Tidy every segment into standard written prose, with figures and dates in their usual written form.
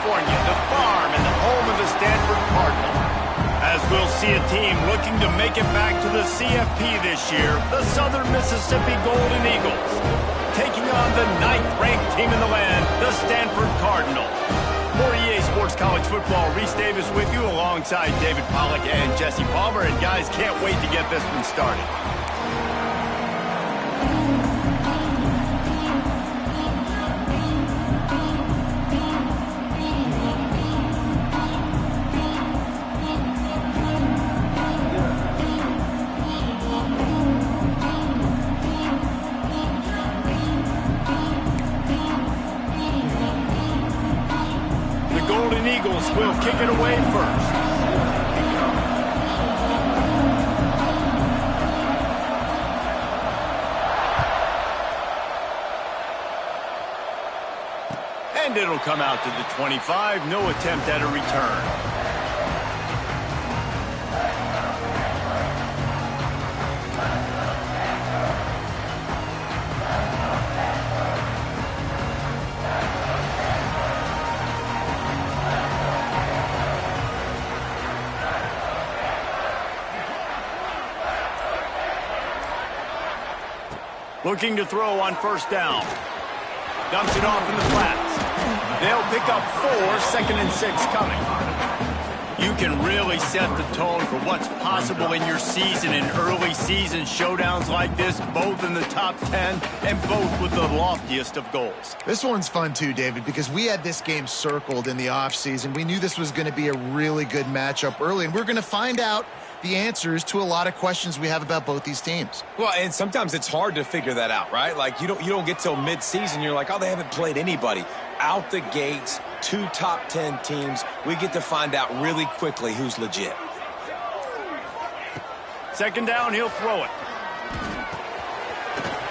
California, the farm and the home of the Stanford Cardinal. As we'll see a team looking to make it back to the CFP this year, the Southern Mississippi Golden Eagles, taking on the 9th-ranked team in the land, the Stanford Cardinal. For EA Sports College Football, Reese Davis with you alongside David Pollack and Jesse Palmer. And guys, can't wait to get this one started. Eagles will kick it away first. And it'll come out to the 25. No attempt at a return. Looking to throw on first down. Dumps it off in the flats. They'll pick up 4, 2nd and 6 coming. You can really set the tone for what's possible in your season in early season showdowns like this, both in the top 10 and both with the loftiest of goals. This one's fun too, David, because we had this game circled in the offseason. We knew this was going to be a really good matchup early, and we're going to find out the answers to a lot of questions we have about both these teams. Well, and sometimes it's hard to figure that out, right? Like you don't get till mid-season, you're like, oh, they haven't played anybody. Out the gates, 2 top 10 teams. We get to find out really quickly who's legit. 2nd down, he'll throw it.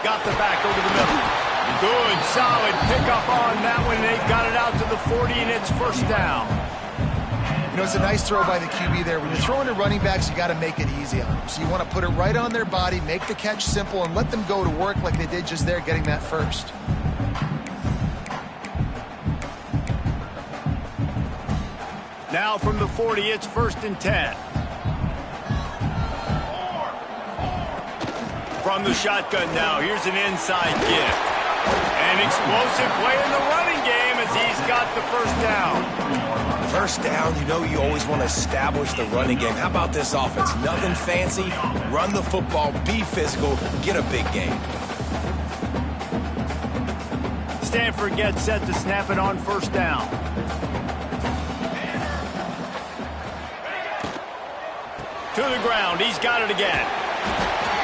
Got the back over the middle. Good, solid pickup on that one. They've got it out to the 40, and it's first down. You know, it's a nice throw by the QB there. When you're throwing to running backs, you got to make it easy on them. So you want to put it right on their body, make the catch simple, and let them go to work like they did just there, getting that first. Now from the 40, it's 1st and 10. From the shotgun now, here's an inside give. An explosive play in the running game as he's got the first down. First down, you know you always want to establish the running game. How about this offense? Nothing fancy. Run the football, be physical, get a big game. Stanford gets set to snap it on first down. To the ground, he's got it again.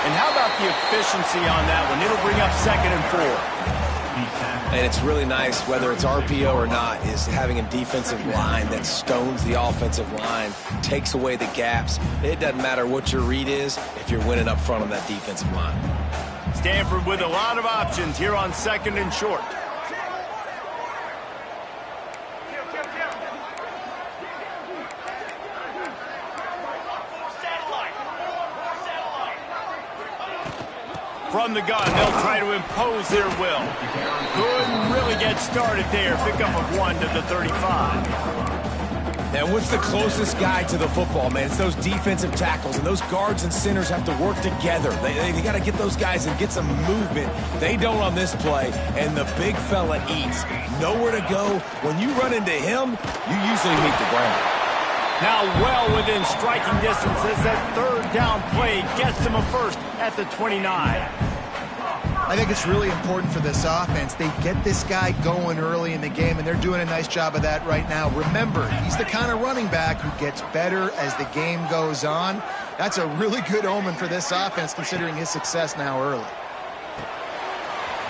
And how about the efficiency on that one? It'll bring up 2nd and 4. And it's really nice, whether it's RPO or not, is having a defensive line that stones the offensive line, takes away the gaps. It doesn't matter what your read is if you're winning up front on that defensive line. Stanford with a lot of options here on 2nd and short. From the gun, they'll try to impose their will. Couldn't really get started there. Pickup of 1 to the 35. Now, what's the closest guy to the football, man? It's those defensive tackles, and those guards and centers have to work together. They got to get those guys and get some movement. They don't on this play, and the big fella eats. Nowhere to go. When you run into him, you usually meet the ground. Now well within striking distance as that 3rd down play gets him a first at the 29. I think it's really important for this offense. They get this guy going early in the game, and they're doing a nice job of that right now. Remember, he's the kind of running back who gets better as the game goes on. That's a really good omen for this offense, considering his success now early.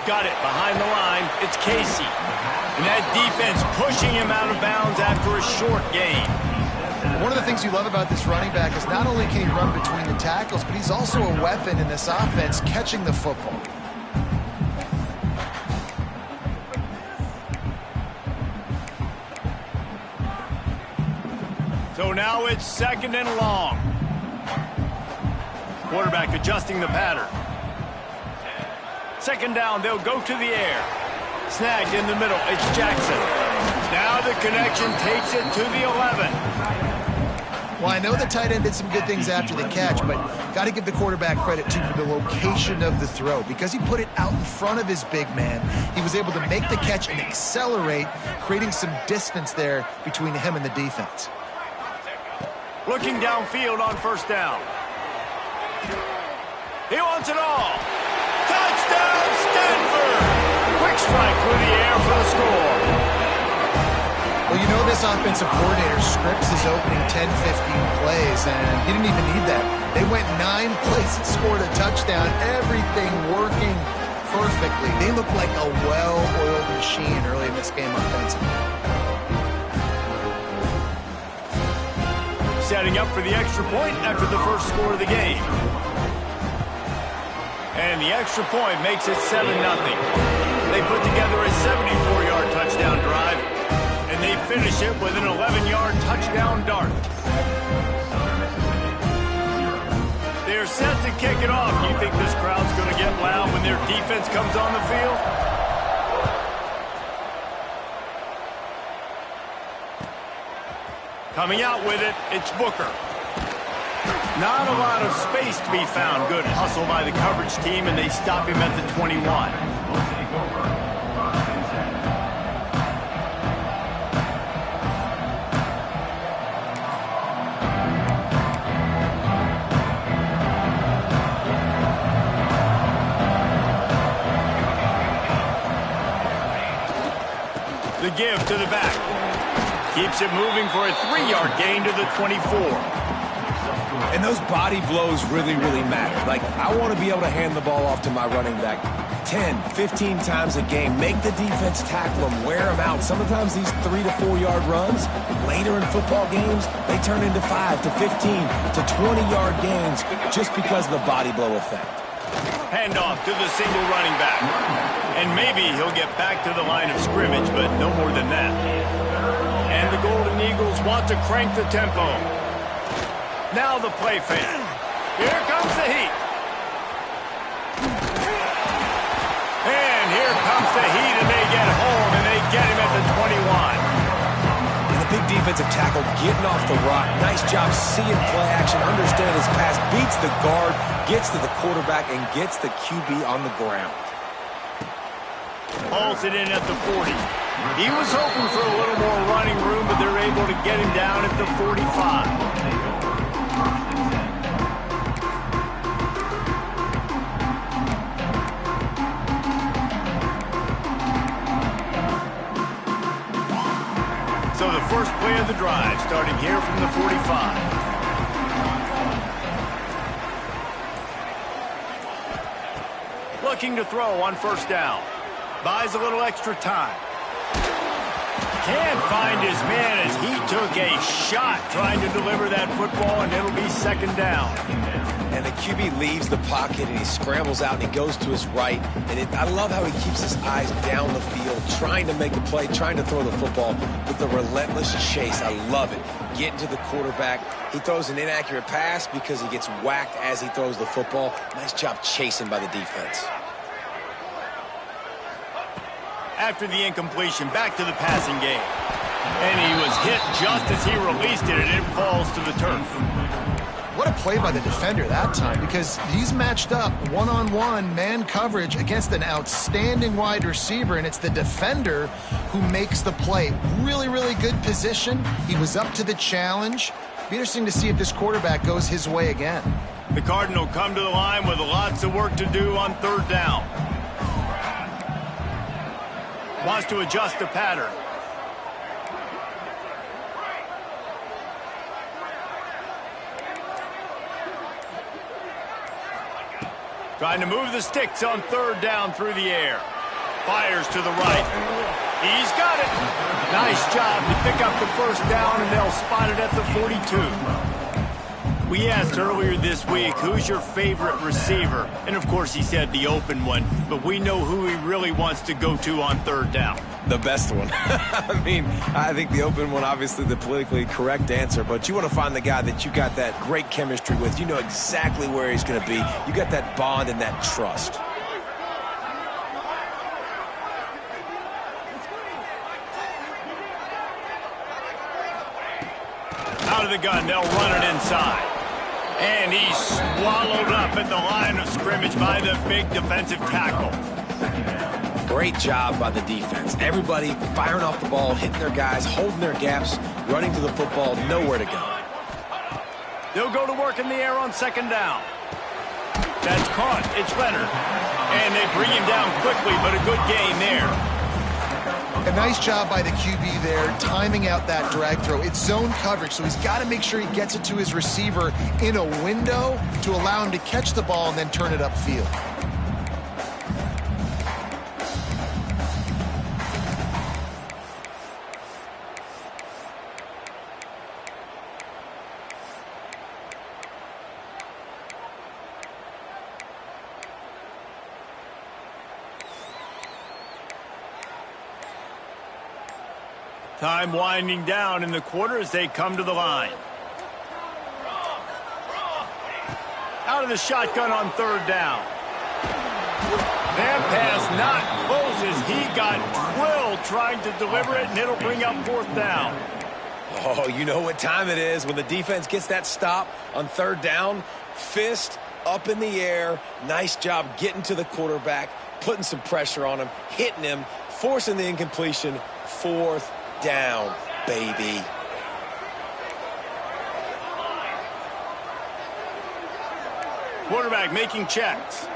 Got it behind the line. It's Casey. And that defense pushing him out of bounds after a short gain. One of the things you love about this running back is not only can he run between the tackles, but he's also a weapon in this offense catching the football. So now it's 2nd and long. Quarterback adjusting the pattern. 2nd down, they'll go to the air. Snagged in the middle, it's Jackson. Now the connection takes it to the 11. Well, I know the tight end did some good things after the catch, but got to give the quarterback credit, too, for the location of the throw. Because he put it out in front of his big man, he was able to make the catch and accelerate, creating some distance there between him and the defense. Looking downfield on first down. He wants it all. Touchdown, Stanford! Quick strike through the air for the score. Well, you know this offensive coordinator scripts his opening 10, 15 plays, and he didn't even need that. They went 9 plays and scored a touchdown, everything working perfectly. They looked like a well-oiled machine early in this game offensively. Setting up for the extra point after the first score of the game. And the extra point makes it 7-0. They put together a 74-yard touchdown drive, and they finish it with an 11-yard touchdown dart. They're set to kick it off. You think this crowd's going to get loud when their defense comes on the field? Coming out with it, it's Booker. Not a lot of space to be found. Good hustle by the coverage team, and they stop him at the 21. The give to the back. Keeps it moving for a 3-yard gain to the 24. And those body blows really, really matter. Like, I want to be able to hand the ball off to my running back 10, 15 times a game. Make the defense tackle them, wear them out. Sometimes these 3 to 4 yard runs, later in football games, they turn into 5 to 15 to 20-yard gains just because of the body blow effect. Handoff to the single running back. And maybe he'll get back to the line of scrimmage, but no more than that. And the Golden Eagles want to crank the tempo. Now the play fake. Here comes the heat. And here comes the heat, and they get home, and they get him at the 21. And the big defensive tackle getting off the rock. Nice job seeing play action, understand his pass, beats the guard, gets to the quarterback, and gets the QB on the ground. Hauls it in at the 40. He was hoping for a little more running room, but they're able to get him down at the 45. So the first play of the drive, starting here from the 45. Looking to throw on first down. Buys a little extra time. Can't find his man as he took a shot trying to deliver that football, and it'll be second down. And the QB leaves the pocket, and he scrambles out, and he goes to his right. And I love how he keeps his eyes down the field, trying to make a play, trying to throw the football with the relentless chase. I love it. Getting to the quarterback. He throws an inaccurate pass because he gets whacked as he throws the football. Nice job chasing by the defense. After the incompletion, back to the passing game. And he was hit just as he released it, and it falls to the turf. What a play by the defender that time, because he's matched up one-on-one man coverage against an outstanding wide receiver, and it's the defender who makes the play. Really, really good position. He was up to the challenge. Be interesting to see if this quarterback goes his way again. The Cardinal come to the line with lots of work to do on third down. Wants to adjust the pattern. Trying to move the sticks on third down through the air. Fires to the right. He's got it. Nice job to pick up the first down, and they'll spot it at the 42. We asked earlier this week, who's your favorite receiver? And, of course, he said the open one. But we know who he really wants to go to on third down. The best one. I mean, I think the open one, obviously the politically correct answer, but you want to find the guy that you got that great chemistry with. You know exactly where he's going to be. You got that bond and that trust. out of the gun. They'll run it inside. And he's swallowed up at the line of scrimmage by the big defensive tackle. Great job by the defense. Everybody firing off the ball, hitting their guys, holding their gaps, running to the football, nowhere to go. They'll go to work in the air on second down. That's caught. It's Leonard. And they bring him down quickly, but a good gain there. A nice job by the QB there, timing out that drag throw. It's zone coverage, so he's got to make sure he gets it to his receiver in a window to allow him to catch the ball and then turn it upfield. Time winding down in the quarter as they come to the line. Out of the shotgun on third down. That pass not close as he got drilled trying to deliver it, and it'll bring up fourth down. Oh, you know what time it is when the defense gets that stop on third down. Fist up in the air. Nice job getting to the quarterback, putting some pressure on him, hitting him, forcing the incompletion. Fourth down, baby. Quarterback making checks.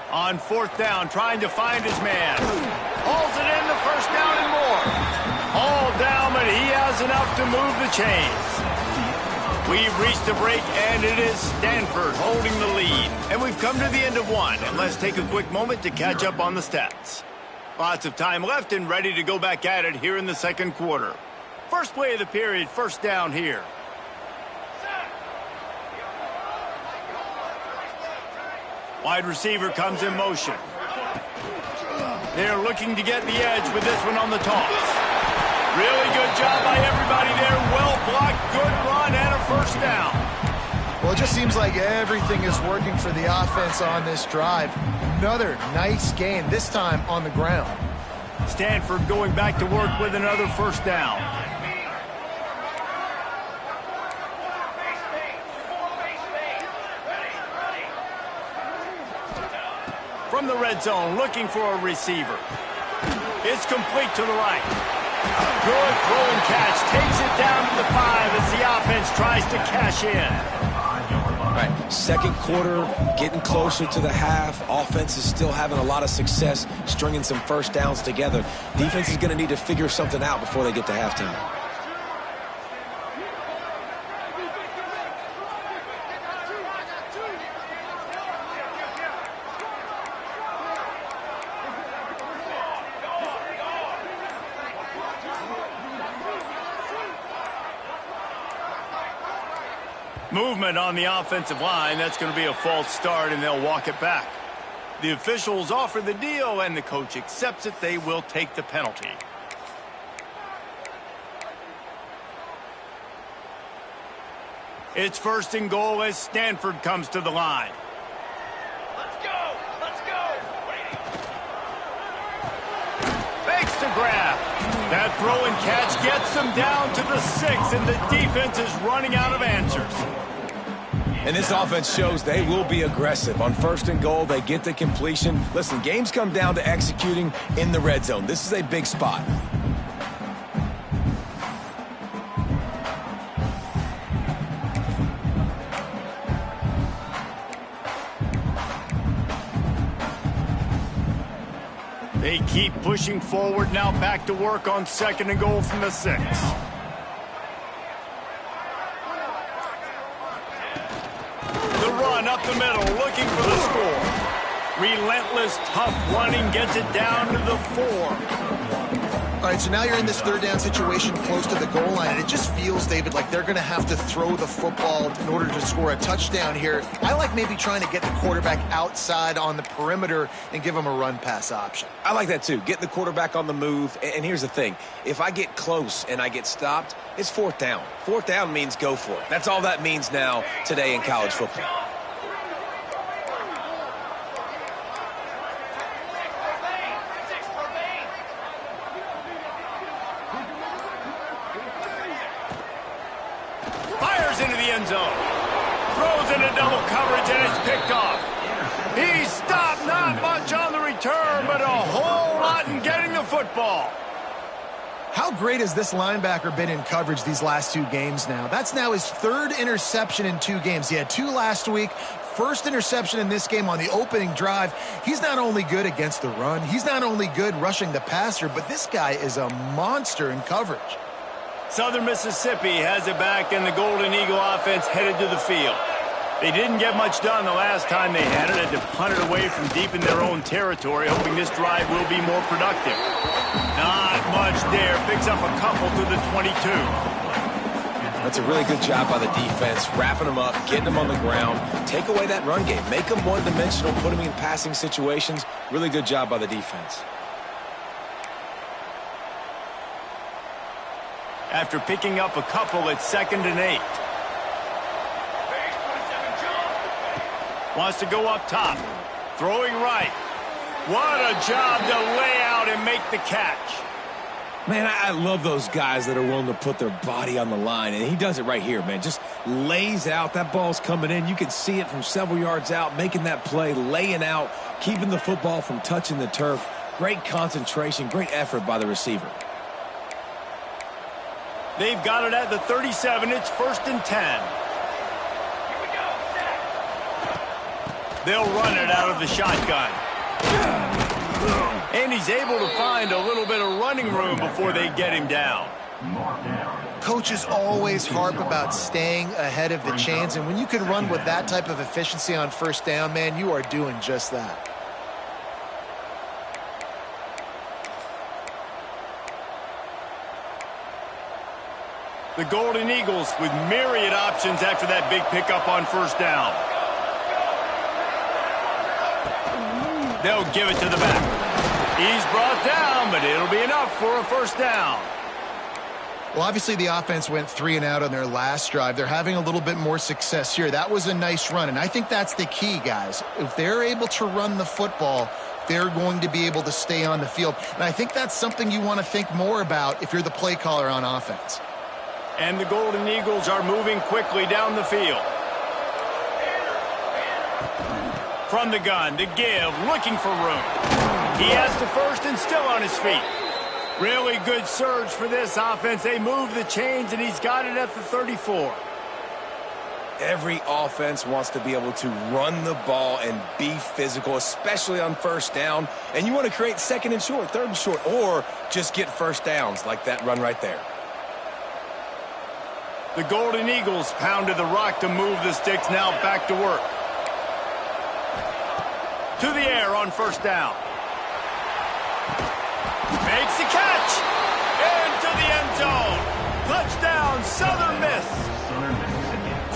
On fourth down, trying to find his man. Hauls it in, the first down and more. All down, but he has enough to move the chains. We've reached the break, and it is Stanford holding the lead. And we've come to the end of one, and let's take a quick moment to catch up on the stats. Lots of time left and ready to go back at it here in the second quarter. First play of the period, first down here. Wide receiver comes in motion. They're looking to get the edge with this one on the toss. Really good job by everybody there. Well blocked, good run, and a first down. Well, it just seems like everything is working for the offense on this drive. Another nice gain, this time on the ground. Stanford going back to work with another first down. From the red zone, looking for a receiver. It's complete to the right. Good throw and catch. Takes it down to the 5 as the offense tries to cash in. Right, second quarter, getting closer to the half. Offense is still having a lot of success stringing some first downs together. Defense is going to need to figure something out before they get to halftime. Movement on the offensive line. That's going to be a false start, and they'll walk it back. The officials offer the deal, and the coach accepts it. They will take the penalty. It's first and goal as Stanford comes to the line. Let's go! Let's go! Fakes the grab. That throw and catch gets them down to the 6, and the defense is running out of answers. And this offense shows they will be aggressive. On first and goal, they get the completion. Listen, games come down to executing in the red zone. This is a big spot. They keep pushing forward, now back to work on second and goal from the 6. The run up the middle, looking for the score. Relentless, tough running, gets it down to the 4. All right, so now you're in this third down situation close to the goal line, and it just feels, David, like they're going to have to throw the football in order to score a touchdown here. I like maybe trying to get the quarterback outside on the perimeter and give him a run-pass option. I like that too. Getting the quarterback on the move. And here's the thing. If I get close and I get stopped, it's fourth down. Fourth down means go for it. That's all that means now today in college football. Fires into the end zone. Throws into double coverage, and it's picked off. He stopped, not much on the return, but a whole lot in getting the football. How great has this linebacker been in coverage these last 2 games now? That's now his 3rd interception in 2 games. He had 2 last week. First interception in this game on the opening drive. He's not only good against the run, he's not only good rushing the passer, but this guy is a monster in coverage. Southern Mississippi has it back, and the Golden Eagle offense headed to the field. They didn't get much done the last time they had it. Had to punt it away from deep in their own territory, hoping this drive will be more productive. Not much there. Picks up a couple to the 22. That's a really good job by the defense, wrapping them up, getting them on the ground, take away that run game, make them one-dimensional, put them in passing situations. Really good job by the defense. After picking up a couple, it's 2nd and 8. Wants to go up top. Throwing right. What a job to lay out and make the catch. Man, I love those guys that are willing to put their body on the line, and he does it right here, man. Just lays out. That ball's coming in. You can see it from several yards out, making that play, laying out, keeping the football from touching the turf. Great concentration, great effort by the receiver. They've got it at the 37. It's 1st and 10. They'll run it out of the shotgun. And he's able to find a little bit of running room before they get him down. Coaches always harp about staying ahead of the chains, and when you can run with that type of efficiency on 1st down, man, you are doing just that. The Golden Eagles with myriad options after that big pickup on 1st down. They'll give it to the back. He's brought down, but it'll be enough for a 1st down. Well, obviously the offense went 3 and out on their last drive. They're having a little bit more success here. That was a nice run, and I think that's the key, guys. If they're able to run the football, they're going to be able to stay on the field. And I think that's something you want to think more about if you're the play caller on offense. And the Golden Eagles are moving quickly down the field. From the gun, to give, looking for room. He has the 1st and still on his feet. Really good surge for this offense. They move the chains, and he's got it at the 34. Every offense wants to be able to run the ball and be physical, especially on 1st down. And you want to create 2nd and short, 3rd and short, or just get 1st downs like that run right there. The Golden Eagles pounded the rock to move the sticks. Now back to work. To the air on 1st down. Makes the catch. Into the end zone. Touchdown, Southern Miss.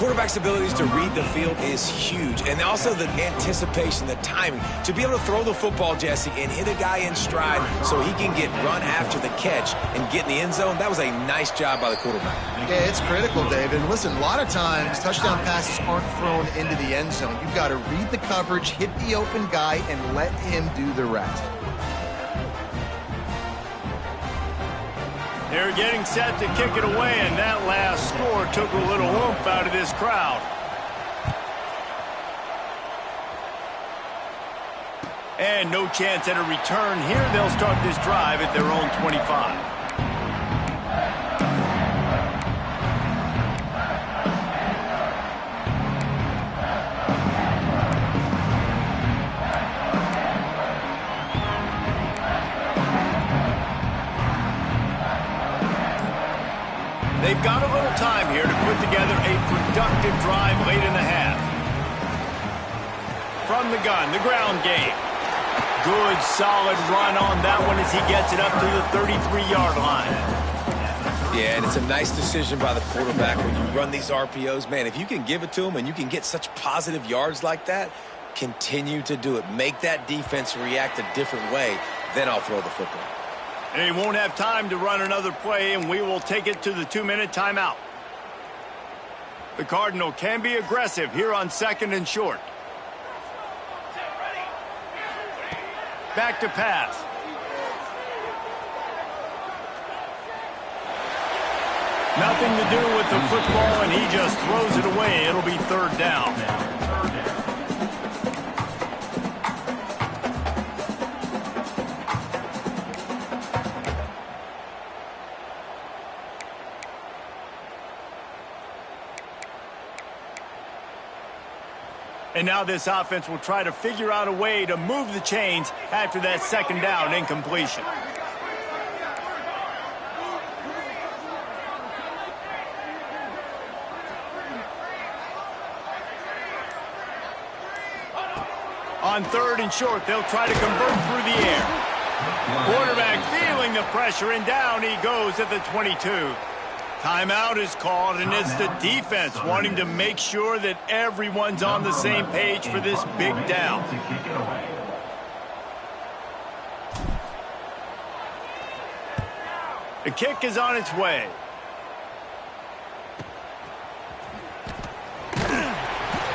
Quarterback's abilities to read the field is huge, and also the anticipation, the timing. To be able to throw the football, Jesse, and hit a guy in stride so he can get run after the catch and get in the end zone, that was a nice job by the quarterback. Yeah, it's critical, David. And listen, a lot of times touchdown passes aren't thrown into the end zone. You've got to read the coverage, hit the open guy, and let him do the rest. They're getting set to kick it away, and that last score took a little oomph out of this crowd. And no chance at a return here. They'll start this drive at their own 25. They've got a little time here to put together a productive drive late in the half. From the gun, the ground game. Good, solid run on that one as he gets it up to the 33-yard line. Yeah, and it's a nice decision by the quarterback when you run these RPOs. Man, if you can give it to him and you can get such positive yards like that, continue to do it. Make that defense react a different way, then I'll throw the football. They won't have time to run another play, and we will take it to the 2-minute timeout. The Cardinal can be aggressive here on 2nd and short. Back to pass. Nothing to do with the football, and he just throws it away. It'll be third down. And now this offense will try to figure out a way to move the chains after that second down incompletion. On third and short, they'll try to convert through the air. Quarterback feeling the pressure, and down he goes at the 22. Timeout is called, and it's the defense wanting to make sure that everyone's on the same page for this big down. The kick is on its way.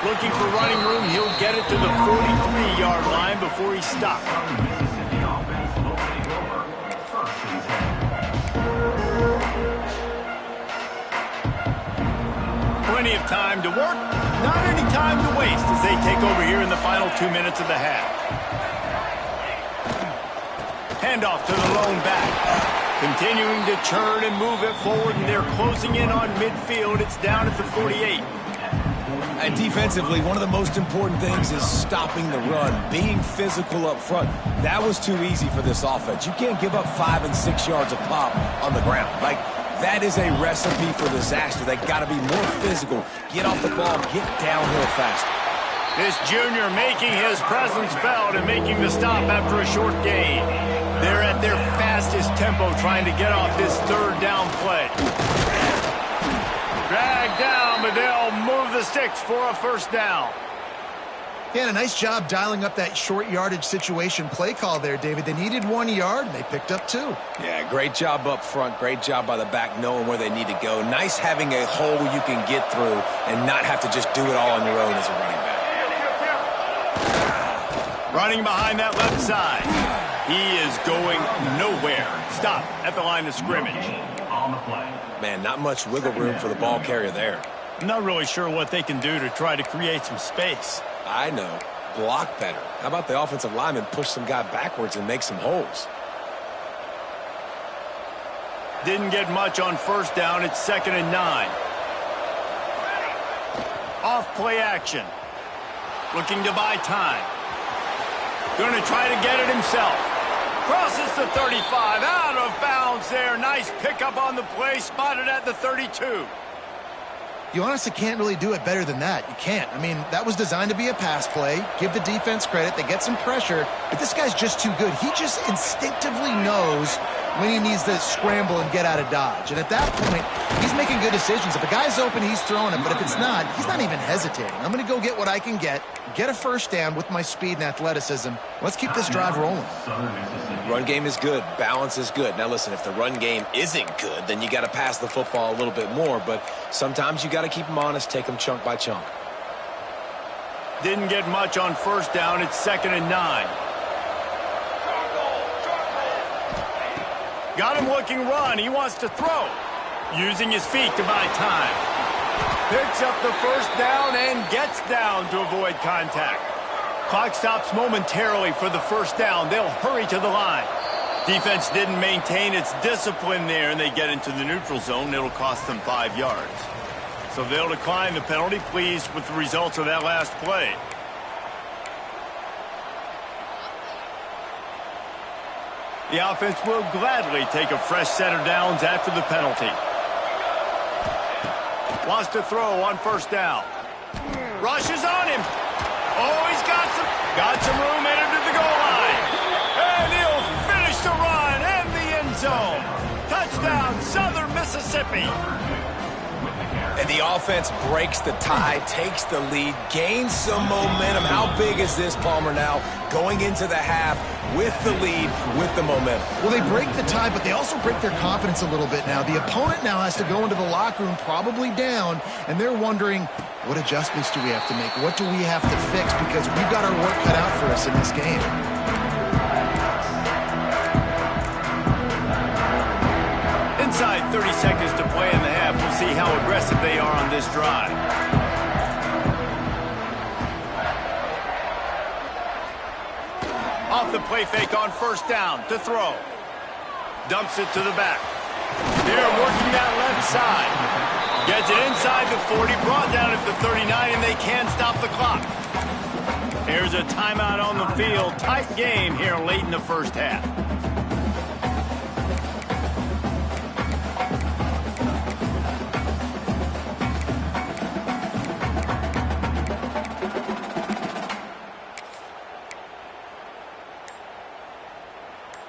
Looking for running room, he'll get it to the 43-yard line before he's stopped. Plenty of time to work, not any time to waste as they take over here in the final 2 minutes of the half. Handoff to the lone back. Continuing to churn and move it forward, and they're closing in on midfield. It's down at the 48. And defensively, one of the most important things is stopping the run, being physical up front. That was too easy for this offense. You can't give up 5 and 6 yards a pop on the ground. Like, that is a recipe for disaster. They got to be more physical, get off the ball, get downhill faster. This junior making his presence felt and making the stop after a short gain. They're at their fastest tempo trying to get off this third down play. Dragged down, but they'll move the sticks for a first down. Yeah, and a nice job dialing up that short yardage situation play call there, David. They needed 1 yard, and they picked up 2. Yeah, great job up front. Great job by the back knowing where they need to go. Nice having a hole you can get through and not have to just do it all on your own as a running back. Running behind that left side. He is going nowhere. Stop at the line of scrimmage. On the play. Man, not much wiggle room for the ball carrier there. I'm not really sure what they can do to try to create some space. I know. Block better. How about the offensive lineman push some guy backwards and make some holes? Didn't get much on first down. It's 2nd and 9. Off play action. Looking to buy time. Going to try to get it himself. Crosses the 35. Out of bounds there. Nice pickup on the play. Spotted at the 32. You honestly can't really do it better than that. You can't. I mean, that was designed to be a pass play. Give the defense credit. They get some pressure, but this guy's just too good. He just instinctively knows when he needs to scramble and get out of dodge. And at that point, he's making good decisions. If a guy's open, he's throwing it. But if it's not, he's not even hesitating. I'm going to go get what I can get a first down with my speed and athleticism. Let's keep this drive rolling. Run game is good. Balance is good. Now, listen, if the run game isn't good, then you got to pass the football a little bit more. But sometimes you got to keep them honest, take them chunk by chunk. Didn't get much on first down. It's 2nd and 9. Got him looking run. He wants to throw. Using his feet to buy time. Picks up the first down and gets down to avoid contact. Clock stops momentarily for the first down. They'll hurry to the line. Defense didn't maintain its discipline there, and they get into the neutral zone. It'll cost them 5 yards. So they'll decline the penalty, pleased with the results of that last play. The offense will gladly take a fresh set of downs after the penalty. Wants to throw on first down. Rushes on him. Oh, he's got some room headed to the goal line. And he'll finish the run and the end zone. Touchdown, Southern Mississippi. And the offense breaks the tie, takes the lead, gains some momentum. How big is this, Palmer, now? Going into the half with the lead, with the momentum. Well, they break the tie, but they also break their confidence a little bit now. The opponent now has to go into the locker room probably down, and they're wondering, what adjustments do we have to make? What do we have to fix? Because we've got our work cut out for us in this game. Inside 30 seconds to play in the half. they are on this drive. Off the play fake on first down to throw. Dumps it to the back. They're working that left side. Gets it inside the 40, brought down at the 39, and they can't stop the clock. Here's a timeout on the field. Tight game here late in the first half.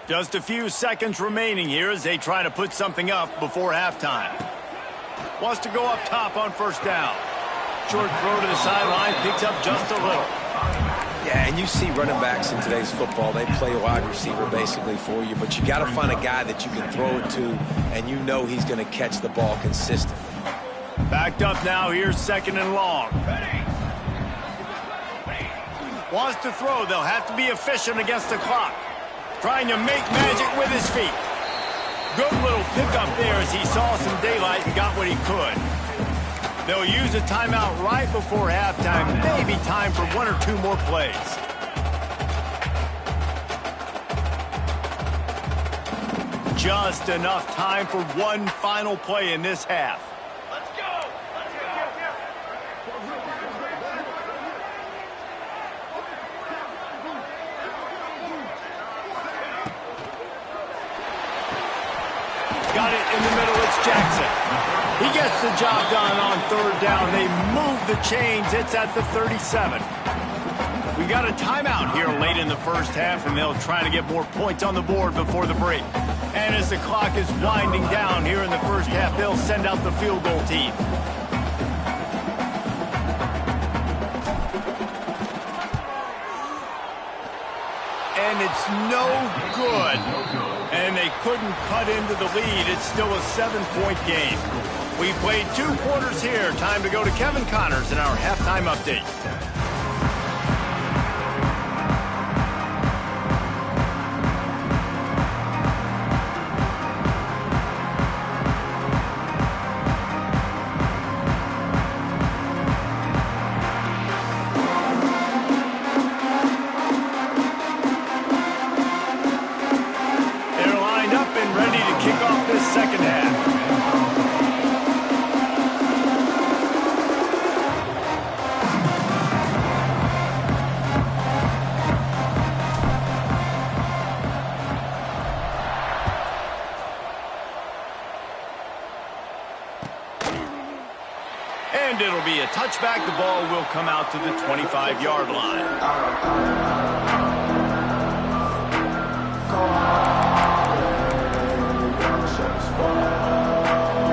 Just a few seconds remaining here as they try to put something up before halftime. Wants to go up top on first down. Short throw to the sideline, picks up just a little. Yeah, and you see running backs in today's football, they play wide receiver basically for you, but you got to find a guy that you can throw it to, and you know he's going to catch the ball consistently. Backed up now, here's second and long. Wants to throw, they'll have to be efficient against the clock. Trying to make magic with his feet. Good little pickup there as he saw some daylight and got what he could. They'll use a timeout right before halftime. Maybe time for one or two more plays. Just enough time for one final play in this half. Let's go! Let's go! Got it in the middle, it's Jackson. He gets the job done on third down. They move the chains. It's at the 37. We got a timeout here late in the first half, and they'll try to get more points on the board before the break. And as the clock is winding down here in the first half, they'll send out the field goal team. And it's no good. And they couldn't cut into the lead. It's still a 7-point game. We played 2 quarters here. Time to go to Kevin Connors in our halftime update. They're lined up and ready to kick off this second half. And it'll be a touchback. The ball will come out to the 25-yard line.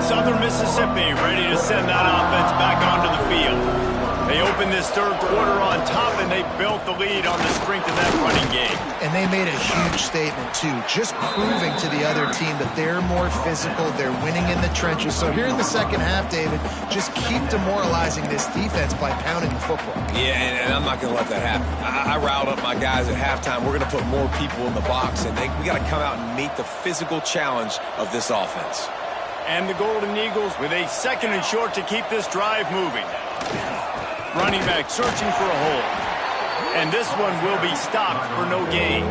Southern Mississippi ready to send that offense back onto the field. They opened this third quarter on top, and they built the lead on the strength of that running game. And they made a huge statement, too, just proving to the other team that they're more physical, they're winning in the trenches. So here in the second half, David, just keep demoralizing this defense by pounding the football. Yeah, and I'm not going to let that happen. I riled up my guys at halftime. We're going to put more people in the box, and we got to come out and meet the physical challenge of this offense. And the Golden Eagles with a second and short to keep this drive moving. Running back searching for a hole. And this one will be stopped for no gain.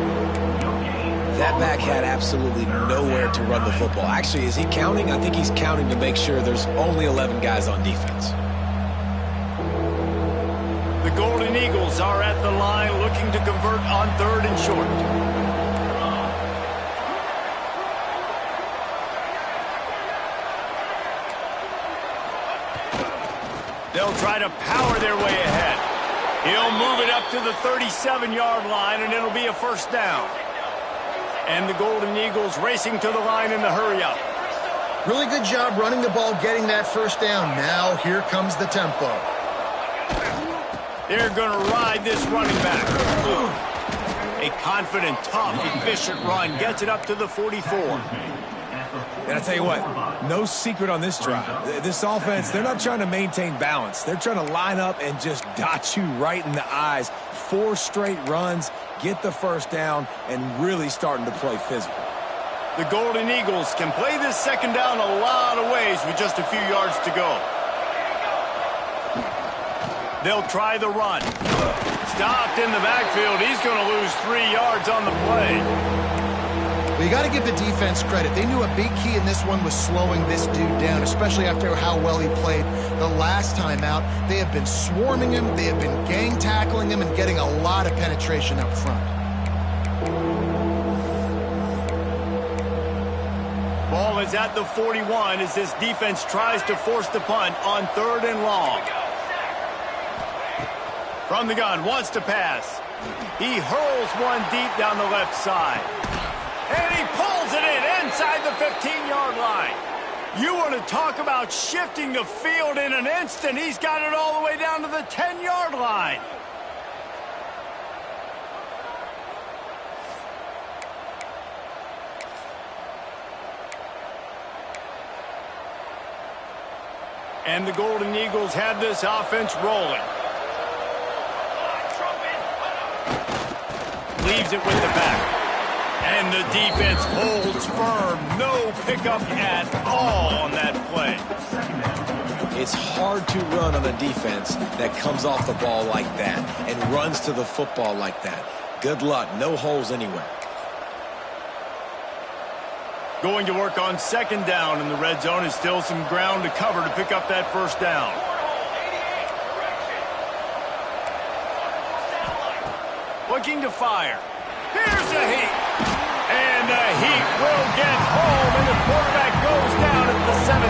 That back had absolutely nowhere to run the football. Actually, is he counting? I think he's counting to make sure there's only 11 guys on defense. The Golden Eagles are at the line looking to convert on third and short. They'll try to power their way ahead. He'll move it up to the 37-yard line, and it'll be a first down. And the Golden Eagles racing to the line in the hurry-up. Really good job running the ball, getting that first down. Now here comes the tempo. They're going to ride this running back. A confident, tough, efficient run gets it up to the 44. And I tell you what, no secret on this drive. This offense, they're not trying to maintain balance. They're trying to line up and just dot you right in the eyes. 4 straight runs, get the first down, and really starting to play physical. The Golden Eagles can play this second down a lot of ways with just a few yards to go. They'll try the run. Stopped in the backfield. He's going to lose 3 yards on the play. Well, you got to give the defense credit. They knew a big key in this one was slowing this dude down, especially after how well he played the last time out. They have been swarming him. They have been gang tackling him and getting a lot of penetration up front. Ball is at the 41 as this defense tries to force the punt on 3rd and long. From the gun, wants to pass. He hurls one deep down the left side. And he pulls it in inside the 15-yard line. You want to talk about shifting the field in an instant. He's got it all the way down to the 10-yard line. And the Golden Eagles have this offense rolling. Leaves it with the back. And the defense holds firm. No pickup at all on that play. It's hard to run on a defense that comes off the ball like that and runs to the football like that. Good luck. No holes anywhere. Going to work on 2nd down in the red zone. Is still some ground to cover to pick up that 1st down. Looking to fire. Here's a heat. And the heat will get home, and the quarterback goes down at the 17.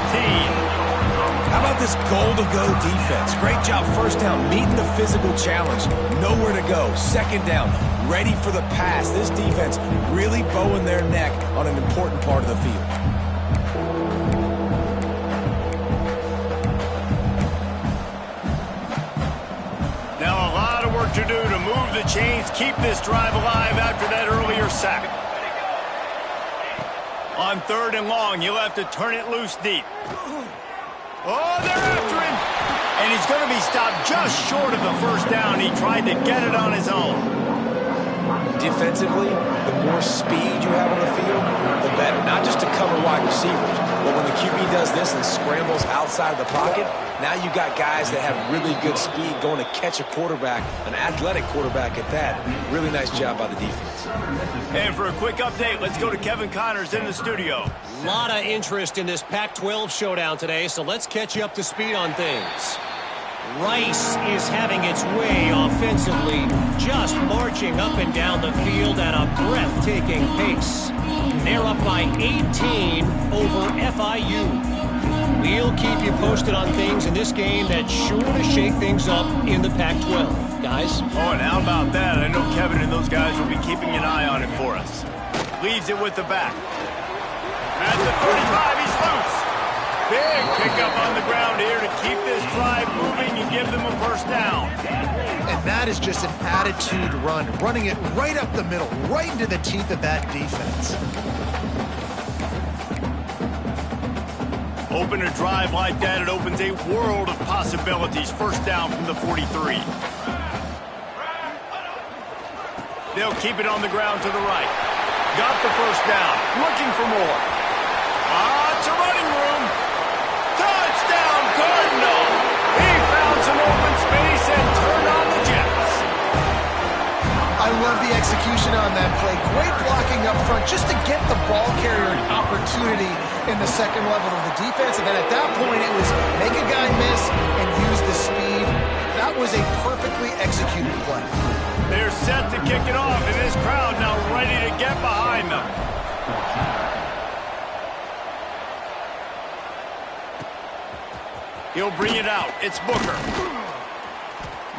How about this goal-to-go defense? Great job 1st down, meeting the physical challenge. Nowhere to go. 2nd down, ready for the pass. This defense really bowing their neck on an important part of the field. Now a lot of work to do to move the chains, keep this drive alive after that earlier sack. On 3rd and long, you'll have to turn it loose deep. Oh, they're after him. And he's going to be stopped just short of the 1st down. He tried to get it on his own. Defensively, the more speed you have on the field, the better. Not just to cover wide receivers, but when the QB does this and scrambles outside of the pocket, now you got guys that have really good speed going to catch a quarterback, an athletic quarterback at that. Really nice job by the defense. And for a quick update, let's go to Kevin Connors in the studio. A lot of interest in this Pac-12 showdown today, so let's catch you up to speed on things. Rice is having its way offensively, just marching up and down the field at a breathtaking pace. They're up by 18 over FIU. We'll keep you posted on things in this game that's sure to shake things up in the Pac-12. Guys? Oh, and how about that? I know Kevin and those guys will be keeping an eye on it for us. Leaves it with the back. At the 35, he's loose. Big pickup on the ground here to keep this drive moving and give them a 1st down. And that is just an attitude run, running it right up the middle, right into the teeth of that defense. Open a drive like that, it opens a world of possibilities. 1st down from the 43. They'll keep it on the ground to the right. Got the 1st down. Looking for more. It's a running room. Touchdown, Cardinal. He found some open space and turned on the Jets. I love the execution on that play. Great blocking up front just to get the ball carrier an opportunity in the 2nd level of the defense. And then at that point, it was make a guy miss and use the speed. That was a perfectly executed play. They're set to kick it off, and this crowd now ready to get behind them. He'll bring it out. It's Booker.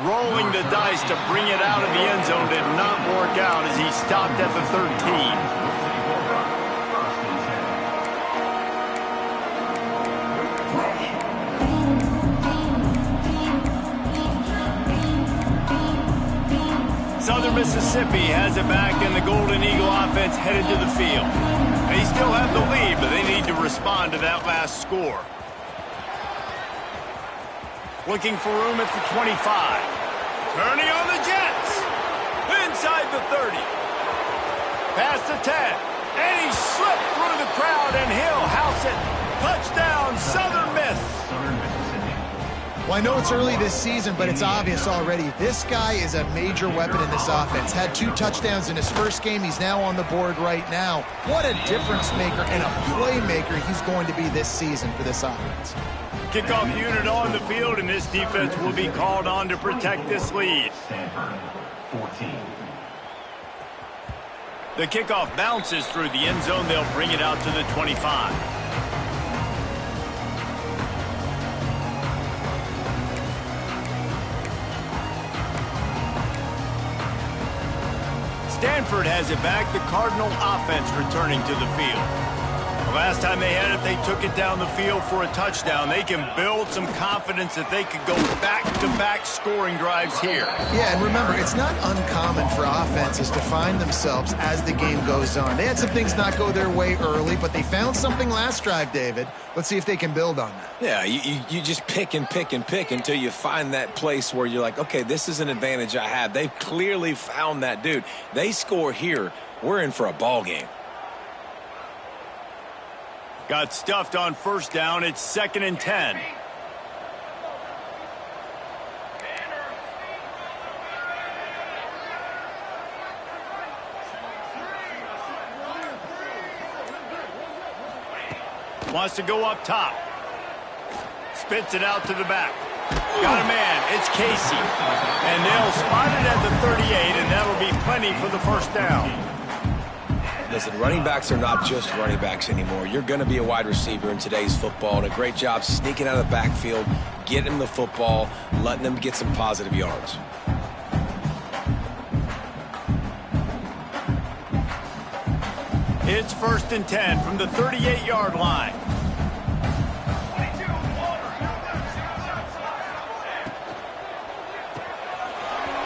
Rolling the dice to bring it out of the end zone did not work out as he stopped at the 13. Southern Mississippi has it back, and the Golden Eagle offense headed to the field. They still have the lead, but they need to respond to that last score. Looking for room at the 25. Turning on the Jets. Inside the 30. Past the 10. And he slipped through the crowd, and he'll house it. Touchdown, Southern Miss. Well, I know it's early this season, but it's obvious already. This guy is a major weapon in this offense. Had 2 touchdowns in his first game. He's now on the board right now. What a difference maker and a playmaker he's going to be this season for this offense. Kickoff unit on the field, and this defense will be called on to protect this lead. Stanford, 14. The kickoff bounces through the end zone. They'll bring it out to the 25. Stanford has it back. The Cardinal offense returning to the field. The last time they had it, they took it down the field for a touchdown. They can build some confidence that they could go back-to-back scoring drives here. Yeah, and remember, it's not uncommon for offenses to find themselves as the game goes on. They had some things not go their way early, but they found something last drive, David. Let's see if they can build on that. Yeah, you just pick and pick and pick until you find that place where you're like, okay, this is an advantage I have. They've clearly found that, dude. They score here, we're in for a ball game. Got stuffed on first down. It's 2nd and 10. Wants to go up top. Spits it out to the back. Got a man. It's Casey. And they'll spot it at the 38, and that'll be plenty for the first down. Listen, running backs are not just running backs anymore. You're going to be a wide receiver in today's football, and a great job sneaking out of the backfield, getting them the football, letting them get some positive yards. It's 1st and 10 from the 38-yard line.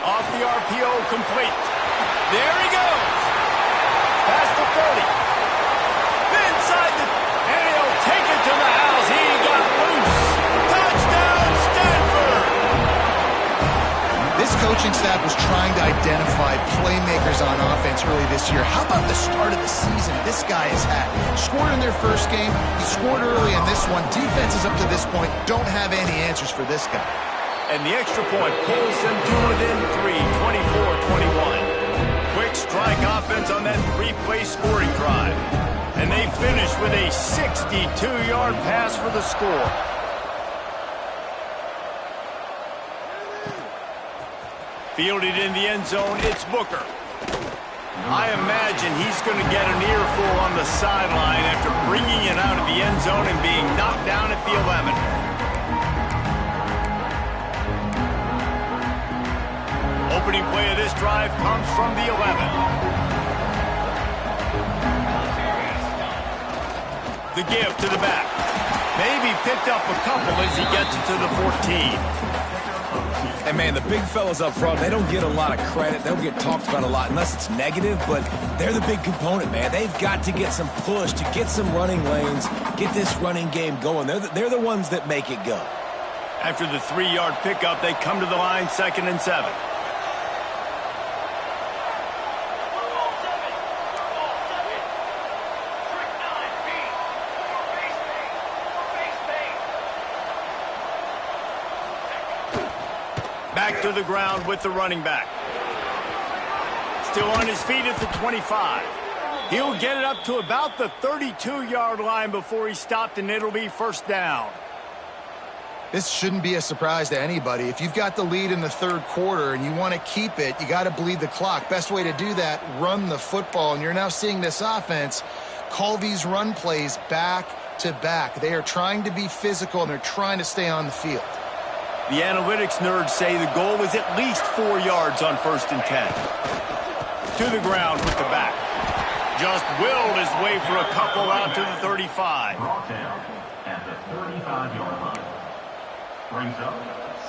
Off the RPO, complete. There he goes. Past the 30. Inside the... And he'll take it to the house. He got loose. Touchdown, Stanford! This coaching staff was trying to identify playmakers on offense early this year. How about the start of the season this guy has had? Scored in their first game. He scored early in this one. Defenses up to this point don't have any answers for this guy. And the extra point pulls them to within 3, 24-21. Quick strike offense on that 3-play scoring drive. And they finish with a 62-yard pass for the score. Fielded in the end zone, it's Booker. I imagine he's going to get an earful on the sideline after bringing it out of the end zone and being knocked down at the 11. Opening play of this drive comes from the 11. The give to the back. Maybe picked up a couple as he gets it to the 14. And, man, the big fellas up front, they don't get a lot of credit. They don't get talked about a lot unless it's negative, but they're the big component, man. They've got to get some push to get some running lanes, get this running game going. They're the ones that make it go. After the 3-yard pickup, they come to the line, 2nd and 7. Back to the ground with the running back. Still on his feet at the 25. He'll get it up to about the 32-yard line before he stopped, and it'll be 1st down. This shouldn't be a surprise to anybody. If you've got the lead in the 3rd quarter and you want to keep it, you got to bleed the clock. Best way to do that, run the football. And you're now seeing this offense call these run plays back to back. They are trying to be physical, and they're trying to stay on the field. The analytics nerds say the goal was at least 4 yards on 1st and 10. To the ground with the back. Just willed his way for a couple out to the 35. Brought down at the 35-yard line. Brings up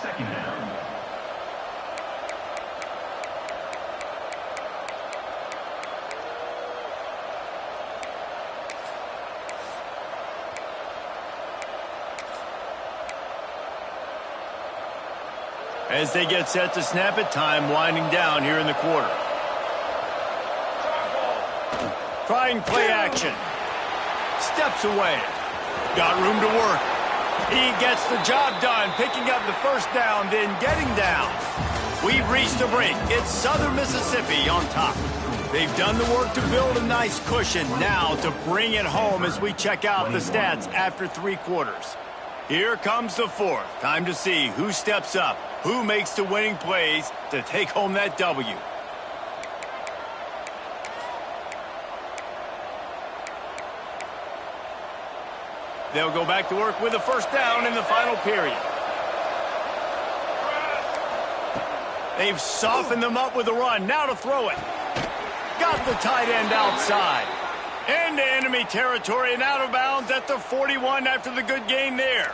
2nd down. As they get set to snap it, time winding down here in the quarter. Trying play action. Steps away. Got room to work. He gets the job done, picking up the first down, then getting down. We've reached a break. It's Southern Mississippi on top. They've done the work to build a nice cushion. Now to bring it home as we check out the stats after 3 quarters. Here comes the fourth. Time to see who steps up, who makes the winning plays to take home that W. They'll go back to work with a first down in the final period. They've softened them up with a run. Now to throw it. Got the tight end outside. Into enemy territory and out of bounds at the 41 after the good gain there.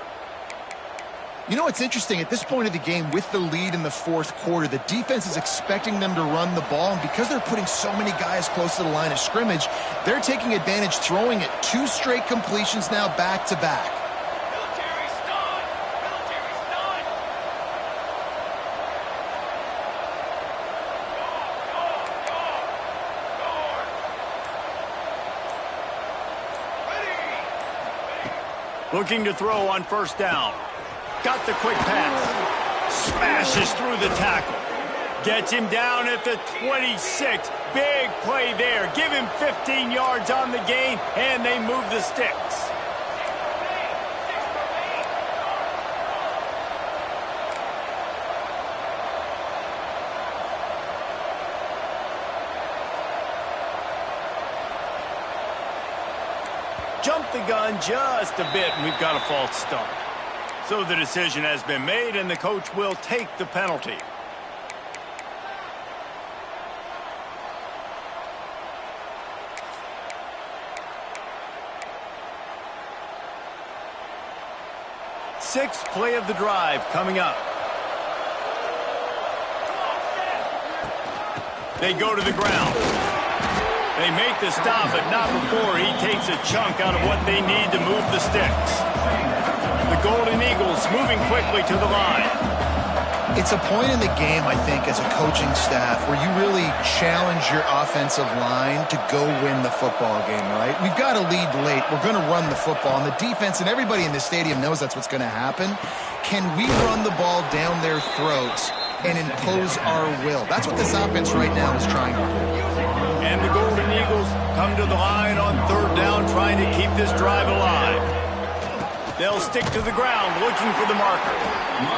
You know what's interesting? At this point of the game, with the lead in the fourth quarter, the defense is expecting them to run the ball, and because they're putting so many guys close to the line of scrimmage, they're taking advantage, throwing it 2 straight completions now back-to-back. Looking to throw on first down. Got the quick pass. Smashes through the tackle. Gets him down at the 26. Big play there. Give him 15 yards on the gain, and they move the sticks. Jumped the gun just a bit, and we've got a false start. So the decision has been made, and the coach will take the penalty. Sixth play of the drive coming up. They go to the ground. They make the stop, but not before he takes a chunk out of what they need to move the sticks. The Golden Eagles moving quickly to the line. It's a point in the game, I think, as a coaching staff where you really challenge your offensive line to go win the football game, right? We've got to lead late. We're going to run the football. And the defense and everybody in the stadium knows that's what's going to happen. Can we run the ball down their throats and impose our will? That's what this offense right now is trying to do. And the Golden Eagles come to the line on third down, trying to keep this drive alive. They'll stick to the ground, looking for the marker.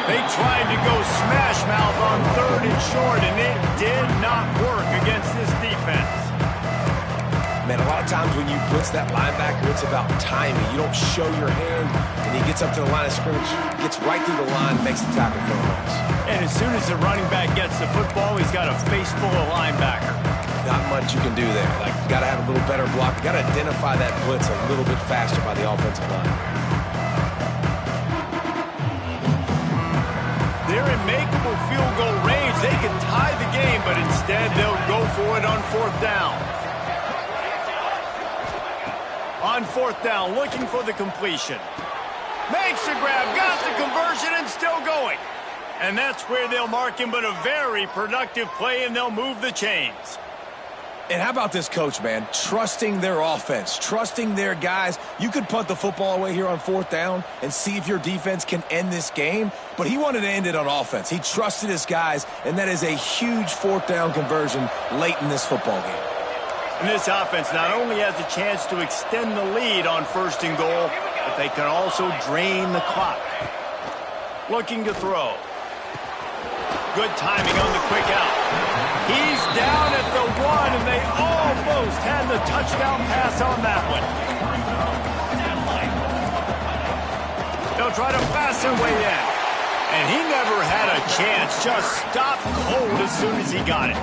They tried to go smash mouth on third and short, and it did not work against this defense. Man, a lot of times when you blitz that linebacker, it's about timing. You don't show your hand, and he gets up to the line of scrimmage, gets right through the line, makes the tackle for a loss. And as soon as the running back gets the football, he's got a face full of linebacker. Not much you can do there. Like, you got to have a little better block. You got to identify that blitz a little bit faster by the offensive line. They're in makeable field goal range. They can tie the game, but instead they'll go for it on fourth down. On fourth down, looking for the completion. Makes the grab, got the conversion, and still going. And that's where they'll mark him, but a very productive play, and they'll move the chains. And how about this coach, man? Trusting their offense, trusting their guys. You could punt the football away here on fourth down and see if your defense can end this game, but he wanted to end it on offense. He trusted his guys, and that is a huge fourth down conversion late in this football game. And this offense not only has a chance to extend the lead on first and goal, but they can also drain the clock. Looking to throw. Good timing on the quick out. He's down at the 1, and they almost had the touchdown pass on that one. They'll try to pass their way in. And he never had a chance. Just stopped cold as soon as he got it.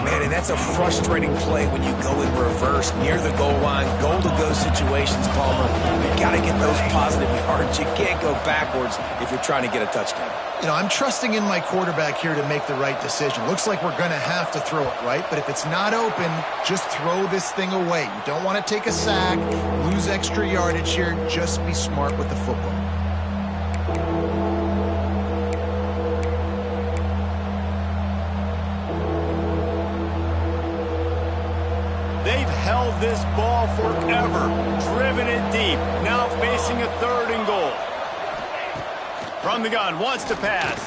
Man, and that's a frustrating play when you go in reverse near the goal line, goal-to-go situations, Palmer. You got to get those positive yards. You can't go backwards if you're trying to get a touchdown. You know, I'm trusting in my quarterback here to make the right decision. Looks like we're going to have to throw it, right? But if it's not open, just throw this thing away. You don't want to take a sack, lose extra yardage here. Just be smart with the football. They've held this ball forever, driven it deep, now facing a 3rd and goal. From the gun, wants to pass.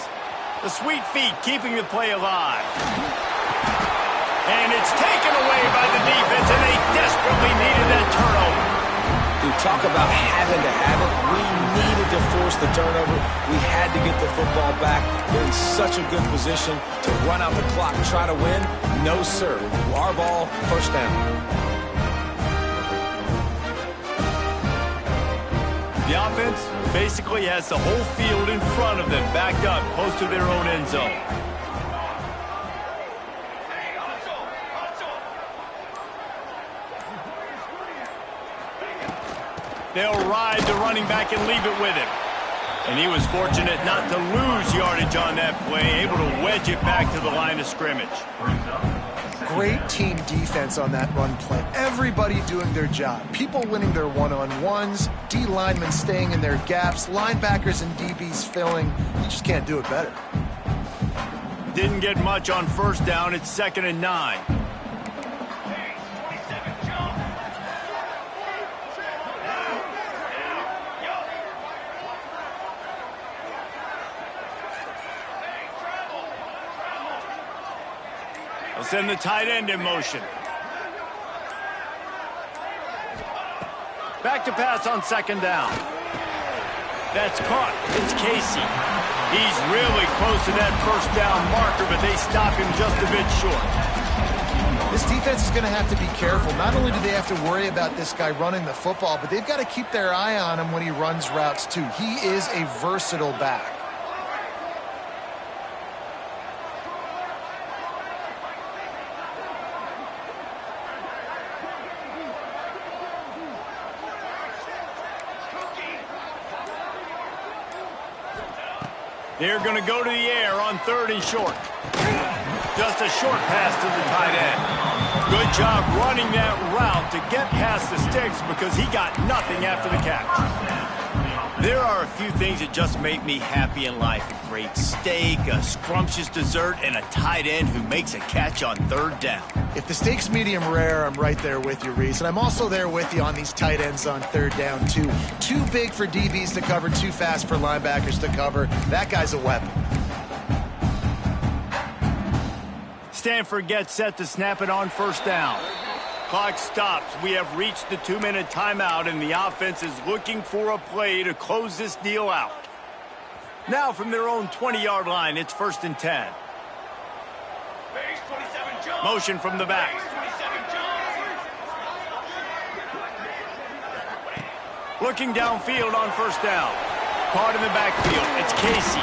The sweet feet keeping the play alive. And it's taken away by the defense, and they desperately needed that turnover. You talk about having to have it. We needed to force the turnover. We had to get the football back. They're in such a good position to run out the clock and try to win. No, sir. Our ball, 1st down. The offense basically has the whole field in front of them, backed up close to their own end zone. They'll ride the running back and leave it with him. And he was fortunate not to lose yardage on that play, able to wedge it back to the line of scrimmage. Great team defense on that run play. Everybody doing their job. People winning their one-on-ones, D linemen staying in their gaps, linebackers and DBs filling. You just can't do it better. Didn't get much on 1st down. It's 2nd and 9. They'll send the tight end in motion. Back to pass on 2nd down. That's caught. It's Casey. He's really close to that 1st down marker, but they stop him just a bit short. This defense is going to have to be careful. Not only do they have to worry about this guy running the football, but they've got to keep their eye on him when he runs routes too. He is a versatile back. They're going to go to the air on 3rd and short. Just a short pass to the tight end. Good job running that route to get past the sticks because he got nothing after the catch. There are a few things that just make me happy in life. A great steak, a scrumptious dessert, and a tight end who makes a catch on 3rd down. If the steak's medium rare, I'm right there with you, Reese. And I'm also there with you on these tight ends on 3rd down, too. Too big for DBs to cover, too fast for linebackers to cover. That guy's a weapon. Stanford gets set to snap it on 1st down. Clock stops. We have reached the 2-minute timeout, and the offense is looking for a play to close this deal out. Now from their own 20-yard line, it's 1st and 10. Motion from the back. Looking downfield on 1st down. Caught in the backfield. It's Casey.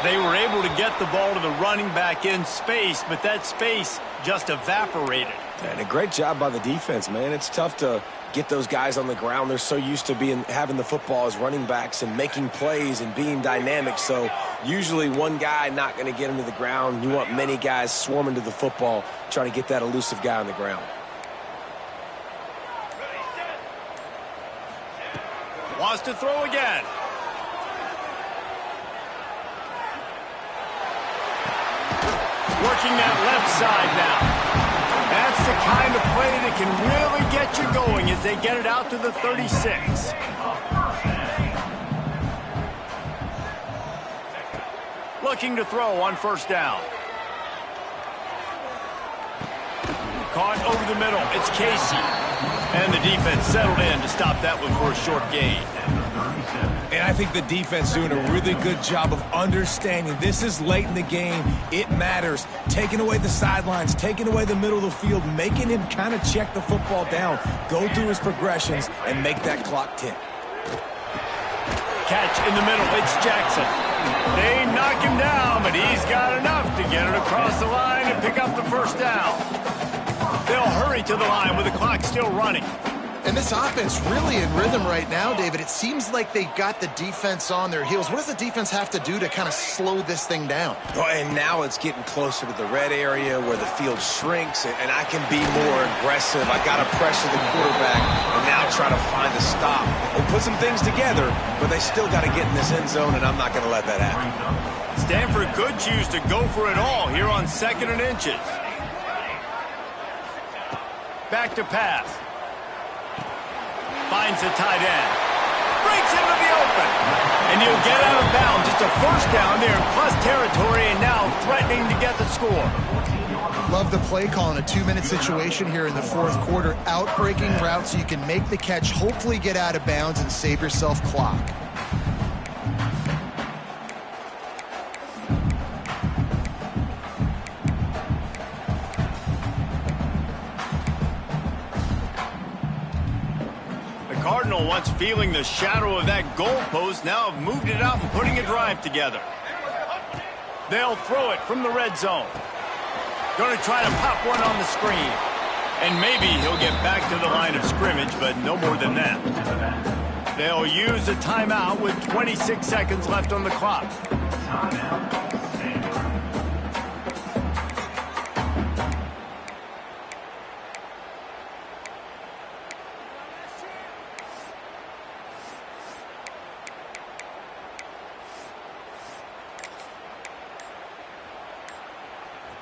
They were able to get the ball to the running back in space, but that space just evaporated. And a great job by the defense, man. It's tough to get those guys on the ground. They're so used to having the football as running backs and making plays and being dynamic. So usually one guy not going to get him to the ground. You want many guys swarming to the football, trying to get that elusive guy on the ground. Wants to throw again. Working that left side now. That's the kind of play that can really get you going as they get it out to the 36. Looking to throw on 1st down. Caught over the middle. It's Casey. And the defense settled in to stop that one for a short gain. And I think the defense doing a really good job of understanding this is late in the game. It matters. Taking away the sidelines, taking away the middle of the field, making him kind of check the football down, go through his progressions, and make that clock tick. Catch in the middle. It's Jackson. They knock him down, but he's got enough to get it across the line and pick up the 1st down. They'll hurry to the line with the clock still running. And this offense really in rhythm right now, David. It seems like they got the defense on their heels. What does the defense have to do to kind of slow this thing down? Oh, and now it's getting closer to the red area where the field shrinks, and I can be more aggressive. I got to pressure the quarterback and now try to find a stop. We'll put some things together, but they still got to get in this end zone, and I'm not going to let that happen. Stanford could choose to go for it all here on 2nd and inches. Back to pass. Finds the tight end. Breaks into the open. And he'll get out of bounds. Just a first down there in plus territory, and now threatening to get the score. Love the play call in a 2-minute situation here in the fourth quarter. Out-breaking route so you can make the catch, hopefully get out of bounds, and save yourself clock. Cardinal, once feeling the shadow of that goalpost, now have moved it out and putting a drive together. They'll throw it from the red zone. Going to try to pop one on the screen. And maybe he'll get back to the line of scrimmage, but no more than that. They'll use a timeout with 26 seconds left on the clock.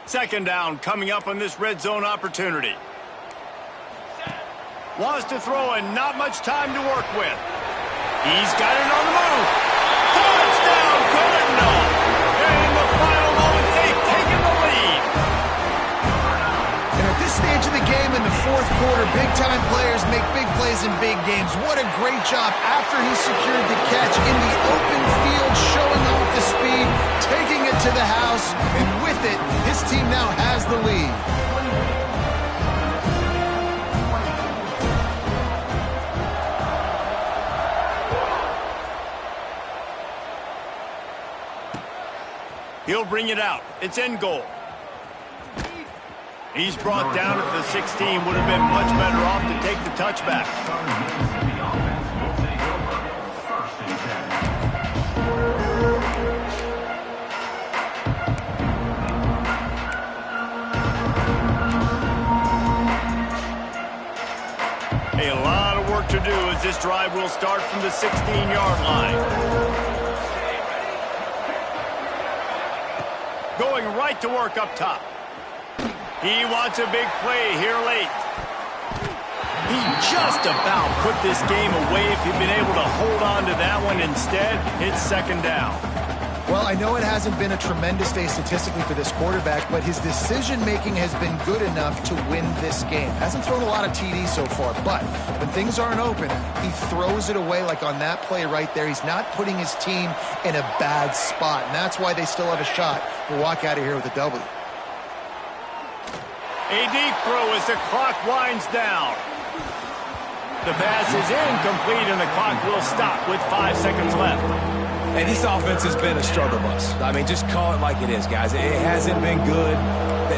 Second down coming up on this red zone opportunity. Wants to throw and not much time to work with. He's got it on the move. Touchdown, Cardinal! And in the final moments, they've taken the lead. And at this stage of the game in the fourth quarter, big-time players make big plays in big games. What a great job after he secured the catch in the open field, showing off the speed, taking it to the house, and with it, his team now has the lead. He'll bring it out. It's end goal. He's brought down at the 16. Would have been much better off to take the touchback. A lot of work to do as this drive will start from the 16-yard line. Going right to work up top. He wants a big play here late. He just about put this game away if he'd been able to hold on to that one. Instead, it's second down. Well, I know it hasn't been a tremendous day statistically for this quarterback, but his decision-making has been good enough to win this game. Hasn't thrown a lot of TDs so far, but when things aren't open, he throws it away like on that play right there. He's not putting his team in a bad spot, and that's why they still have a shot to walk out of here with a W. A deep throw as the clock winds down. The pass is incomplete, and the clock will stop with 5 seconds left. Hey, this offense has been a struggle bus. I mean, just call it like it is, guys. It hasn't been good,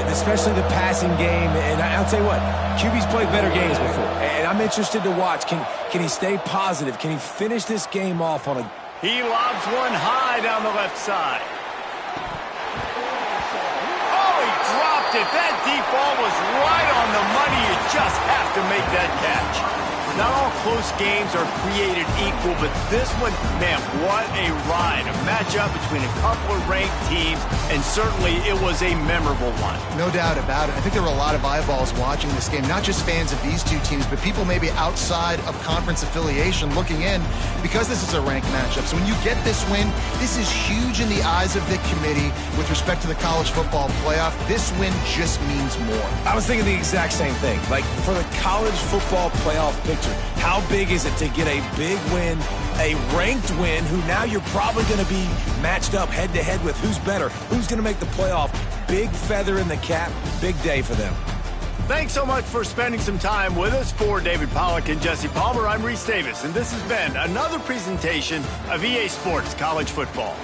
especially the passing game. And I'll tell you what, QB's played better games before. And I'm interested to watch. Can he stay positive? Can he finish this game off on a... He lobs one high down the left side. Oh, he dropped it. That deep ball was right on the money. You just have to make that catch. Not all close games are created equal, but this one, man, what a ride. A matchup between a couple of ranked teams, and certainly it was a memorable one. No doubt about it. I think there were a lot of eyeballs watching this game, not just fans of these two teams, but people maybe outside of conference affiliation looking in because this is a ranked matchup. So when you get this win, this is huge in the eyes of the committee with respect to the college football playoff. This win just means more. I was thinking the exact same thing. Like, for the college football playoff picture, how big is it to get a big win, a ranked win, who now you're probably going to be matched up head-to-head with who's better, who's going to make the playoff. Big feather in the cap, big day for them. Thanks so much for spending some time with us. For David Pollack and Jesse Palmer, I'm Reese Davis, and this has been another presentation of EA Sports College Football.